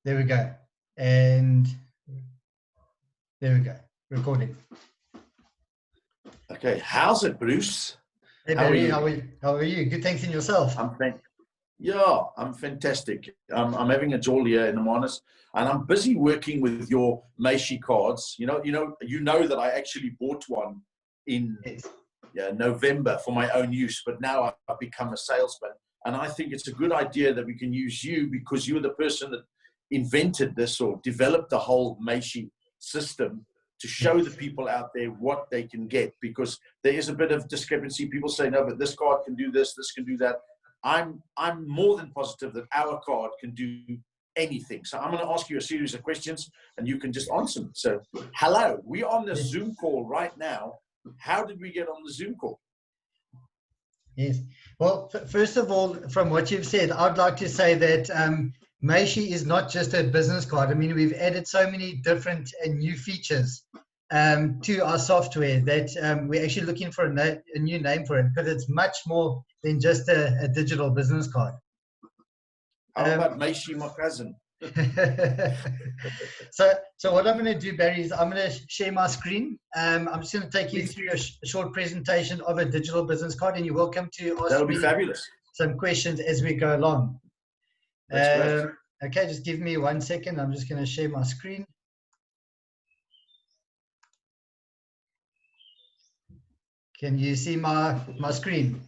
There we go. And there we go. Recording. Okay, how's it, Bruce? Hey Barry, how are you? Good, thanks. In yourself? I'm fantastic. I'm having a jolly here in the Manus, and I'm busy working with your Meishi cards. You know that I actually bought one in November for my own use, but now I've become a salesman, and I think it's a good idea that we can use you because you were the person that invented this or developed the whole Meishi system to show the people out there what they can get, because there is a bit of discrepancy. People say, no, but this card can do this, this can do that. I'm more than positive that our card can do anything. So I'm going to ask you a series of questions and you can just answer them. So, hello, we're on the Zoom call right now. How did we get on the Zoom call? Yes. Well, first of all, from what you've said, I'd like to say that Meishi is not just a business card. I mean, we've added so many different and new features to our software that we're actually looking for a new name for it, because it's much more than just a digital business card. How about Meishi, my cousin? So what I'm going to do, Barry, is I'm going to share my screen. I'm just going to take you through a short presentation of a digital business card, and you're welcome to ask me some questions as we go along. Okay, just give me 1 second. I'm just going to share my screen. Can you see my screen?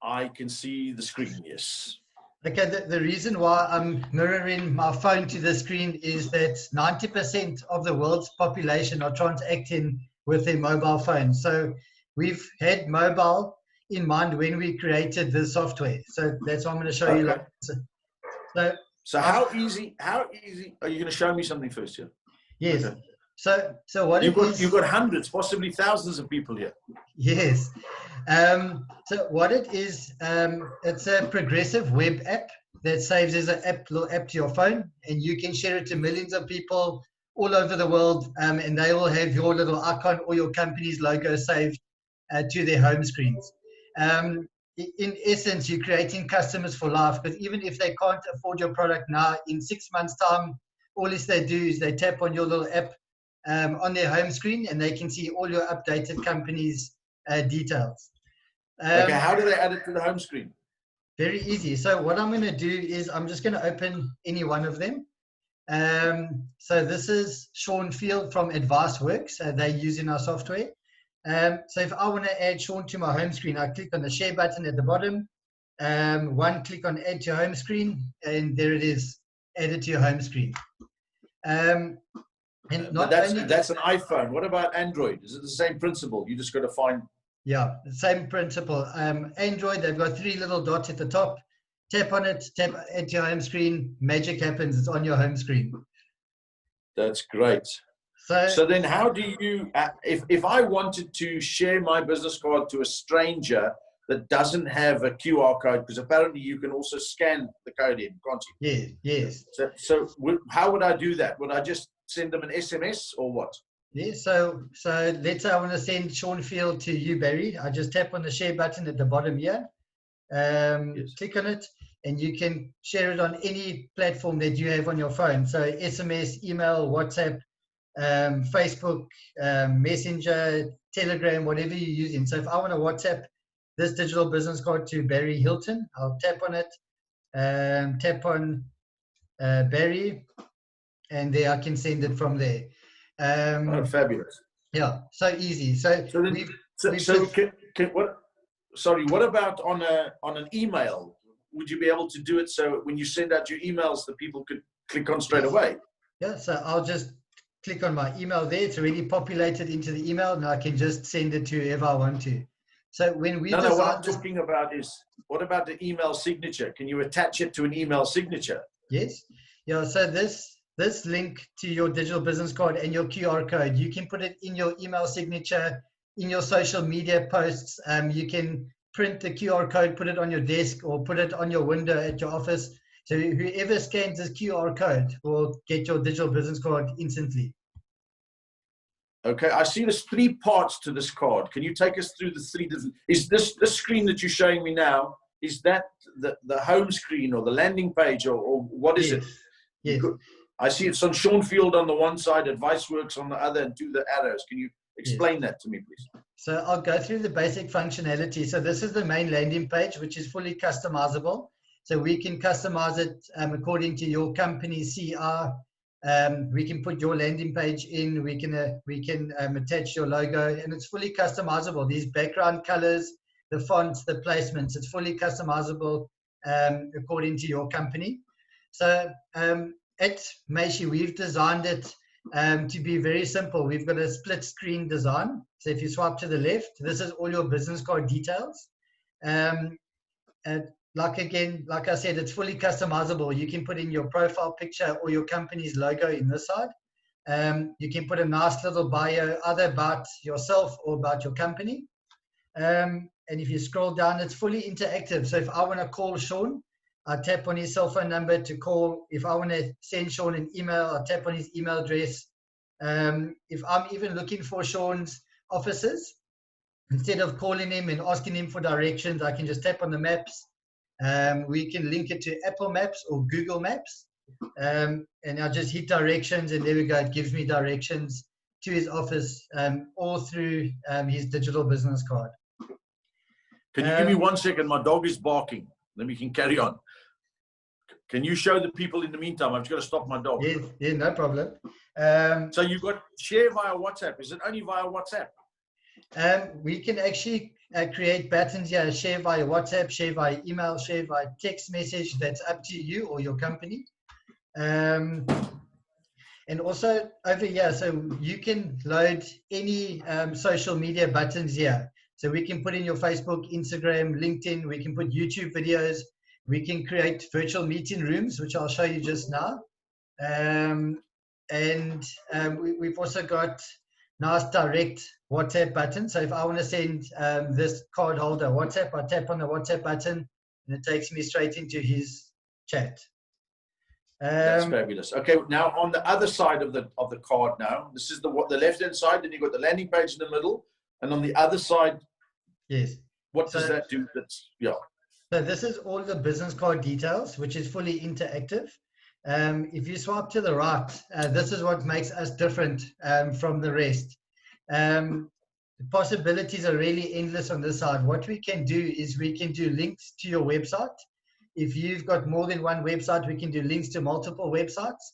I can see the screen, yes. Okay, the reason why I'm mirroring my phone to the screen is that 90% of the world's population are transacting with their mobile phone. So we've had mobile in mind when we created the software. So that's what I'm going to show you. So how easy are you going to show me something first here? Yes. Okay. So what you've got hundreds, possibly thousands of people here. Yes. So what it is, it's a progressive web app that saves as an little app to your phone, and you can share it to millions of people all over the world, and they will have your little icon or your company's logo saved to their home screens. In essence, you're creating customers for life, because even if they can't afford your product now, in 6 months' time, all they do is they tap on your little app on their home screen, and they can see all your updated company's details. Okay, how do they add it to the home screen? Very easy. So what I'm going to do is I'm just going to open any one of them. So this is Sean Field from Advice Works. They use in our software. So if I want to add Sean to my home screen, I click on the share button at the bottom. One click on add to home screen, and there it is, added to your home screen. And but that's an iPhone. What about Android? Is it the same principle? You just got to find. Yeah, the same principle. Android, they've got 3 little dots at the top. Tap on it, tap at your home screen. Magic happens. It's on your home screen. That's great. So then how do you, if I wanted to share my business card to a stranger that doesn't have a QR code, because apparently you can also scan the code in, can't you? Yes. So how would I do that? Would I just send them an SMS or what? Yeah, so let's say I want to send Sean Field to you, Barry. I just tap on the share button at the bottom here. Click on it, and you can share it on any platform that you have on your phone. So SMS, email, WhatsApp, Facebook, Messenger, Telegram, whatever you're using. So if I want to WhatsApp this digital business card to Barry Hilton, I'll tap on it, tap on Barry, and there I can send it from there. Fabulous. Yeah, so easy. What about on an email? Would you be able to do it so when you send out your emails, the people could click on straight away? Yeah, so I'll just click on my email there. It's already populated into the email, and I can just send it to whoever I want to. So when we what I'm talking about is, what about the email signature? Can you attach it to an email signature? Yes. Yeah, so this link to your digital business card and your QR code, you can put it in your email signature, in your social media posts. You can print the QR code, put it on your desk, or put it on your window at your office. So whoever scans this QR code will get your digital business card instantly. Okay, I see there's 3 parts to this card. Can you take us through the 3 different? Is this screen that you're showing me now, is that the home screen or the landing page, or what is it? Yes. I see it's on Seanfield on the one side, Advice Works on the other, and do the arrows. Can you explain that to me, please? So I'll go through the basic functionality. So this is the main landing page, which is fully customizable. So we can customize it according to your company CR. We can put your landing page in. We can attach your logo, and it's fully customizable. These background colors, the fonts, the placements, it's fully customizable according to your company. So at Meishi, we've designed it to be very simple. We've got a split screen design. So if you swipe to the left, this is all your business card details. And like I said, it's fully customizable. You can put in your profile picture or your company's logo in this side. You can put a nice little bio either about yourself or about your company. And if you scroll down, it's fully interactive. So if I want to call Sean, I tap on his cell phone number to call. If I want to send Sean an email, I tap on his email address. If I'm even looking for Sean's offices, instead of calling him and asking him for directions, I can just tap on the maps. We can link it to Apple Maps or Google Maps. And I just hit directions, and there we go. It gives me directions to his office, all through his digital business card. Can you give me 1 second? My dog is barking. Then we can carry on. Can you show the people in the meantime? I've just got to stop my dog. Yeah, no problem. So you've got share via WhatsApp. Is it only via WhatsApp? We can actually create buttons here, share via WhatsApp, share via email, share via text message. That's up to you or your company. And also over here, so you can load any social media buttons here. So we can put in your Facebook, Instagram, LinkedIn. We can put YouTube videos. We can create virtual meeting rooms, which I'll show you just now. We've also got nice direct WhatsApp button. So if I want to send this card holder WhatsApp, I tap on the WhatsApp button, and it takes me straight into his chat. That's fabulous. Okay, now on the other side of the card, now this is the left hand side, and you've got the landing page in the middle, and on the other side, yes. What does that do? So this is all the business card details, which is fully interactive. If you swipe to the right, this is what makes us different from the rest. The possibilities are really endless on this side. What we can do is we can do links to your website. If you've got more than one website, we can do links to multiple websites.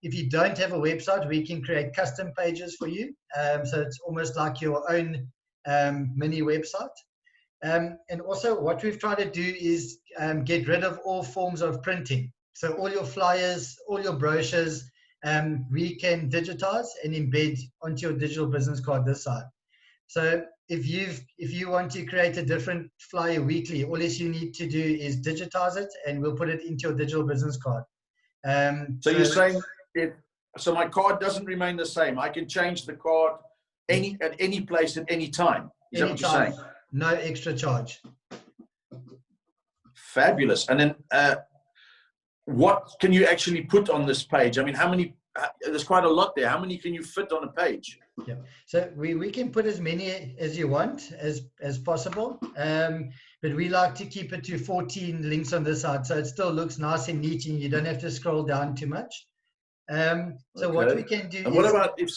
If you don't have a website, we can create custom pages for you. So it's almost like your own mini website. And also what we've tried to do is get rid of all forms of printing. So all your flyers, all your brochures, we can digitize and embed onto your digital business card this side. So if you want to create a different flyer weekly, all you need to do is digitize it, and we'll put it into your digital business card. So you're saying so my card doesn't remain the same. I can change the card at any place at any time. Is that what you're saying? No extra charge. Fabulous. And then what can you actually put on this page? I mean, how many? There's quite a lot there. How many can you fit on a page? Yeah. So we can put as many as you want as possible. But we like to keep it to 14 links on this side, so it still looks nice and neat, and you don't have to scroll down too much. So what we can do. And what about if?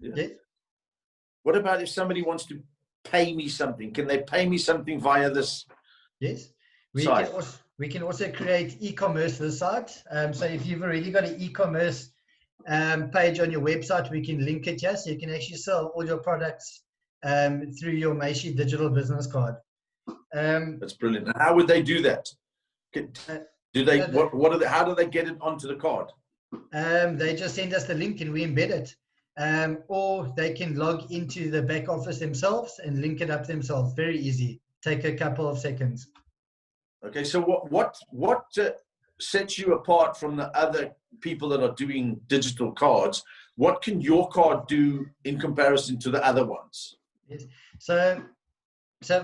Yeah. Yes? What about if somebody wants to pay me something? Can they pay me something via this? Yes. Site? We can also create e-commerce this side. So if you've already got an e-commerce page on your website, we can link it here, so you can actually sell all your products through your Meishi digital business card. That's brilliant. And how would they do that? Do they? How do they get it onto the card? They just send us the link and we embed it. Or they can log into the back office themselves and link it up themselves. Very easy. Take a couple of seconds. Okay, so what sets you apart from the other people that are doing digital cards? What can your card do in comparison to the other ones? Yes. So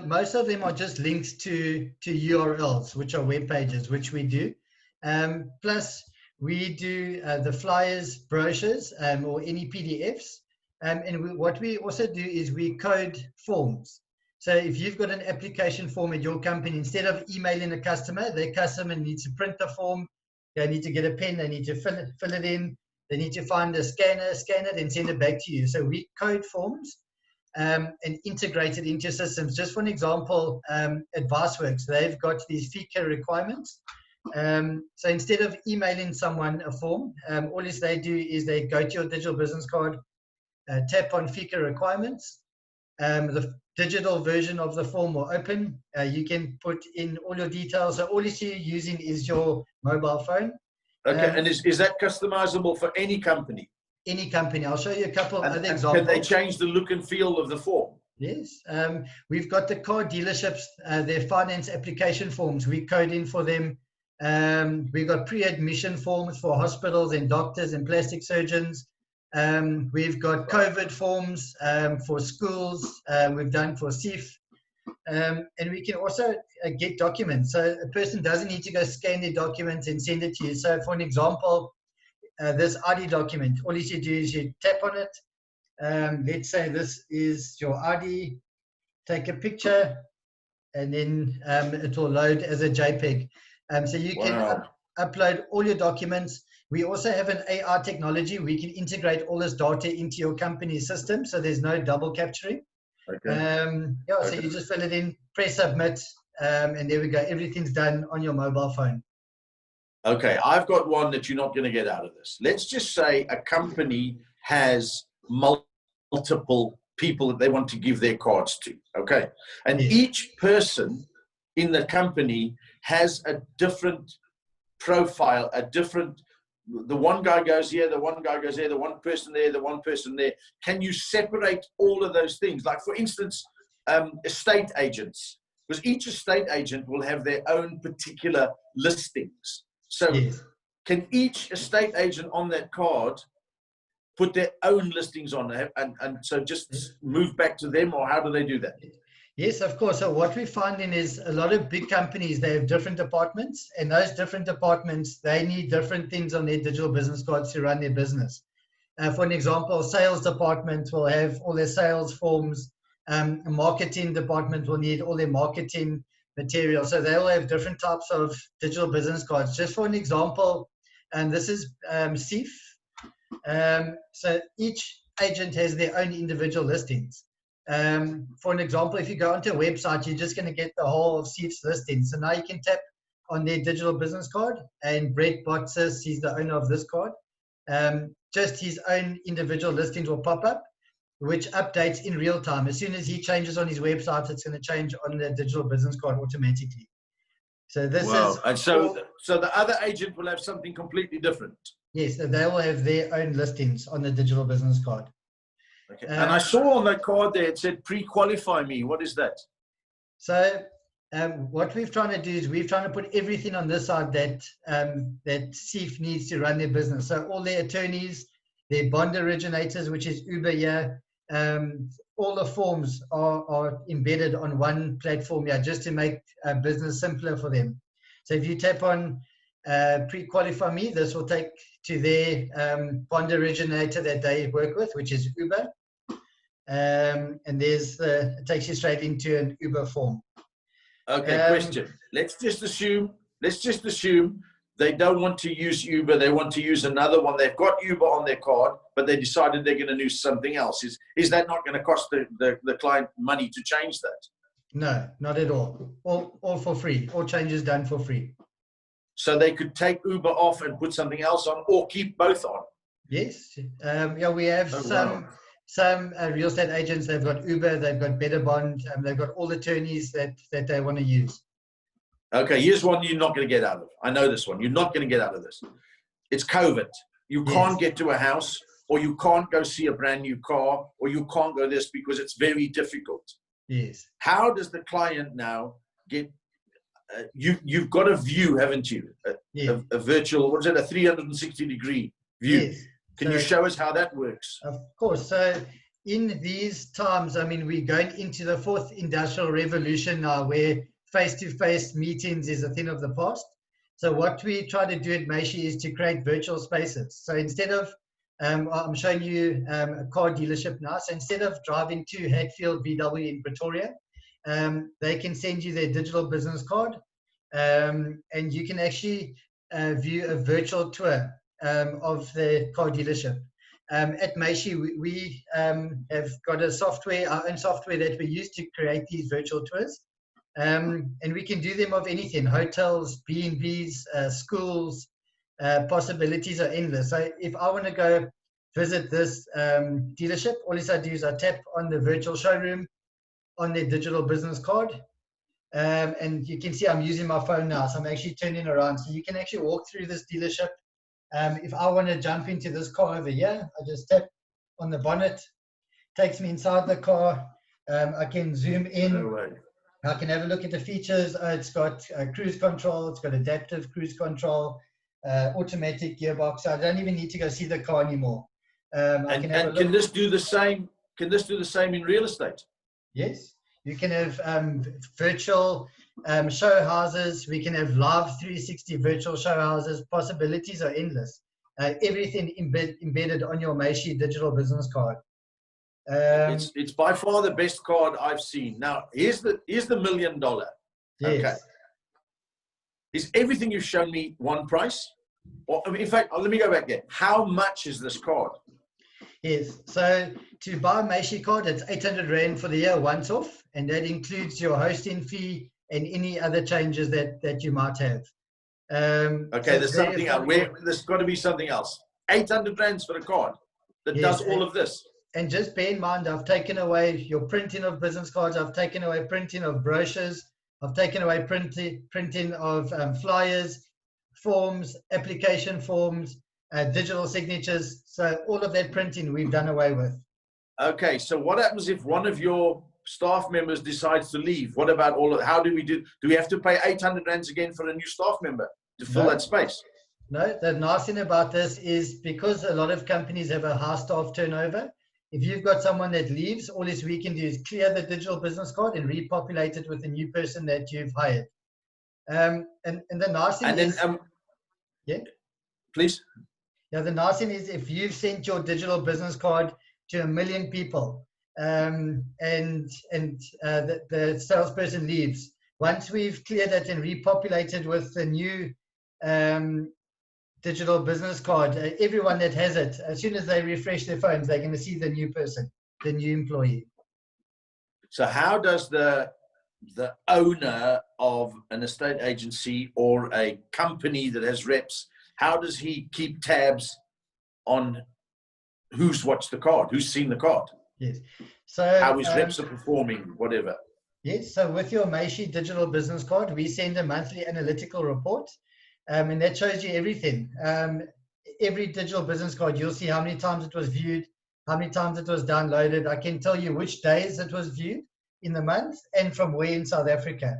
most of them are just links to URLs, which are web pages, which we do. Plus, we do the flyers, brochures, or any PDFs. What we also do is we code forms. So if you've got an application form at your company, instead of emailing a customer, their customer needs to print the form, They need to get a pen. They need to fill it in. They need to find a scanner, scan it, and send it back to you. So we code forms and integrate it into systems. Just for an example, AdviceWorks, they've got these FICA requirements. So instead of emailing someone a form, all they do is they go to your digital business card, tap on FICA requirements. The digital version of the form will open. You can put in all your details. So all you're using is your mobile phone. Okay, and is that customizable for any company? Any company. I'll show you a couple of other examples. Can they change the look and feel of the form? Yes. We've got the car dealerships, their finance application forms. We code in for them. We've got pre-admission forms for hospitals and doctors and plastic surgeons. We've got COVID forms for schools. We've done for CIF. And we can also get documents. So a person doesn't need to go scan their documents and send it to you. So for an example, this ID document, all you should do is you tap on it. Let's say this is your ID. Take a picture, and then it will load as a JPEG. So you can upload all your documents. We also have an AR technology. We can integrate all this data into your company's system, so there's no double capturing. Okay. So you just fill it in, press submit, and there we go. Everything's done on your mobile phone. Okay, I've got one that you're not going to get out of this. Let's just say a company has multiple people that they want to give their cards to, okay? And each person in the company has a different profile, the one guy goes here, the one guy goes there, the one person there, the one person there. Can you separate all of those things? Like, for instance, estate agents, because each estate agent will have their own particular listings. So can each estate agent on that card put their own listings on there and so just move back to them, or how do they do that? Yes, of course. So what we're finding is a lot of big companies, they have different departments, and those different departments, they need different things on their digital business cards to run their business. For an example, sales department will have all their sales forms. A marketing department will need all their marketing material. So they all have different types of digital business cards. Just for an example, and this is CIF. So each agent has their own individual listings. For an example, if you go onto a website, you're just going to get the whole of CIF's listings. So now you can tap on their digital business card, and Brett Botsis, he's the owner of this card. Just his own individual listings will pop up, which updates in real time. As soon as he changes on his website, it's going to change on the digital business card automatically. So this is. And so the other agent will have something completely different. Yes, so they will have their own listings on the digital business card. Okay. And I saw on that card there, it said pre-qualify me. What is that? So what we're trying to do is we're trying to put everything on this side that CIF needs to run their business. So all their attorneys, their bond originators, which is Uber here, all the forms are embedded on one platform here just to make business simpler for them. So if you tap on pre-qualify me, this will take to their bond originator that they work with, which is Uber. And it takes you straight into an Uber form. Okay, question. Let's just assume they don't want to use Uber. They want to use another one. They've got Uber on their card, but they decided they're going to do something else. Is that not going to cost the client money to change that? No, not at all. All for free. All changes done for free. So they could take Uber off and put something else on, or keep both on? Yes. We have some real estate agents. They've got Uber, they've got Better Bond, they've got all the attorneys that they want to use. Okay, here's one you're not going to get out of. I know this one. You're not going to get out of this. It's COVID. You can't get to a house, or you can't go see a brand new car, or you can't go this because it's very difficult. Yes. How does the client now get? You've got a view, haven't you? A virtual, what is it? A 360-degree view. Yes. Can you show us how that works? Of course. So in these times, I mean, we're going into the fourth industrial revolution now, where face-to-face meetings is a thing of the past. So what we try to do at Meishi is to create virtual spaces. So instead of, I'm showing you a car dealership now. So instead of driving to Hatfield VW in Pretoria, they can send you their digital business card, and you can actually view a virtual tour of the car dealership. At Meishi, we have got a software, our own software that we use to create these virtual tours. And we can do them of anything: hotels, B&Bs, schools. Possibilities are endless. So if I want to go visit this dealership, all I do is I tap on the virtual showroom on their digital business card. And you can see I'm using my phone now, so I'm actually turning around. So you can actually walk through this dealership. If I want to jump into this car over here, I just tap on the bonnet, takes me inside the car. I can zoom in. No way. I can have a look at the features. It's got cruise control. It's got adaptive cruise control, automatic gearbox. So I don't even need to go see the car anymore. Can this do the same? Can this do the same in real estate? Yes. You can have virtual show houses. We can have live 360 virtual show houses. Possibilities are endless. Everything embedded on your Meishi digital business card. It's by far the best card I've seen. Now, here's the $1 million. Yes. Okay. Is everything you've shown me one price? Or, I mean, in fact, let me go back there. How much is this card? Yes. So to buy a Meishi card, it's 800 Rand for the year once off, and that includes your hosting fee and any other changes that you might have. Okay, so there's something else. There's got to be something else. 800 Rands for a card that does all of this. And just bear in mind, I've taken away your printing of business cards. I've taken away printing of brochures. I've taken away printing of flyers, forms, application forms, digital signatures. So all of that printing we've done away with. Okay, so what happens if one of your staff members decides to leave? What about all of, how do we do? Do we have to pay 800 Rands again for a new staff member to fill that space? No, the nice thing about this is because a lot of companies have a high staff turnover, if you've got someone that leaves, all this we can do is clear the digital business card and repopulate it with a new person that you've hired. And the nice thing is, yeah, please. Yeah, the nice thing is if you've sent your digital business card to 1 million people, and the salesperson leaves, once we've cleared it and repopulated with the new digital business card, everyone that has it, as soon as they refresh their phones, they're going to see the new person, the new employee. So how does the owner of an estate agency or a company that has reps, how does he keep tabs on who's watched the card, who's seen the card? Yes. So how his reps are performing, whatever. Yes. So with your Meishi digital business card, we send a monthly analytical report. And that shows you everything. Every digital business card, you'll see how many times it was viewed, how many times it was downloaded. I can tell you which days it was viewed in the month and from where in South Africa.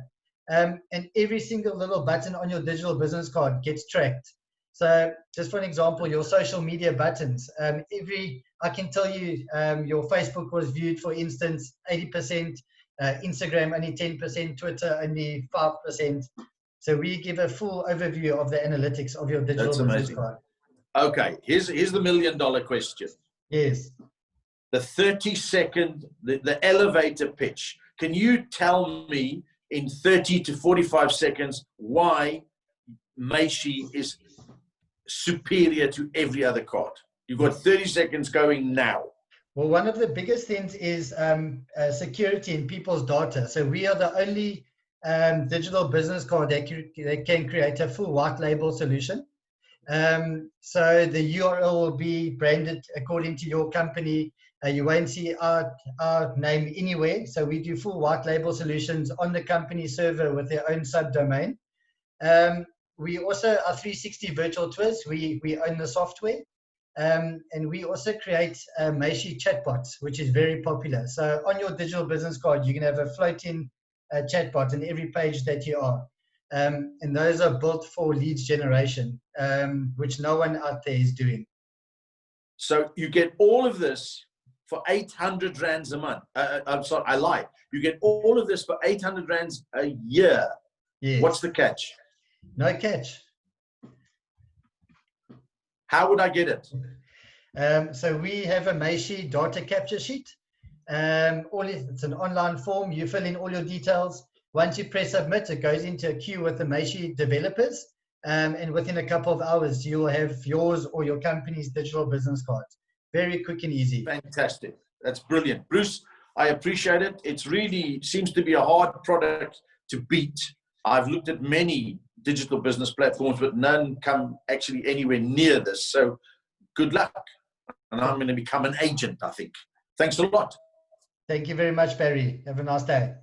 And every single little button on your digital business card gets tracked. So just for an example, your social media buttons, I can tell you your Facebook was viewed, for instance, 80%, Instagram only 10%, Twitter only 5%. So we give a full overview of the analytics of your digital business card. Okay, here's the $1 million question. Yes. The 30-second, the elevator pitch. Can you tell me in 30 to 45 seconds why Meishi is superior to every other card? You've got 30 seconds going now. Well, one of the biggest things is security in people's data. So we are the only digital business card that can create a full white label solution. So the URL will be branded according to your company. You won't see our name anywhere. So we do full white label solutions on the company server with their own subdomain. We also are 360 virtual tours. We own the software. And we also create Meishi chatbots, which is very popular. So on your digital business card, you can have a floating chatbot in every page that you are. And those are built for leads generation, which no one out there is doing. So you get all of this for 800 Rands a month. I'm sorry, I lied. You get all of this for 800 Rands a year. Yes. What's the catch? No catch. How would I get it? So we have a Meishi data capture sheet. It's an online form. You fill in all your details. Once you press submit, it goes into a queue with the Meishi developers. and within a couple of hours, you'll have yours or your company's digital business cards. Very quick and easy. Fantastic. That's brilliant. Bruce, I appreciate it. It's really seems to be a hard product to beat. I've looked at many digital business platforms, but none come actually anywhere near this. So good luck. And I'm going to become an agent, I think. Thanks a lot. Thank you very much, Barry. Have a nice day.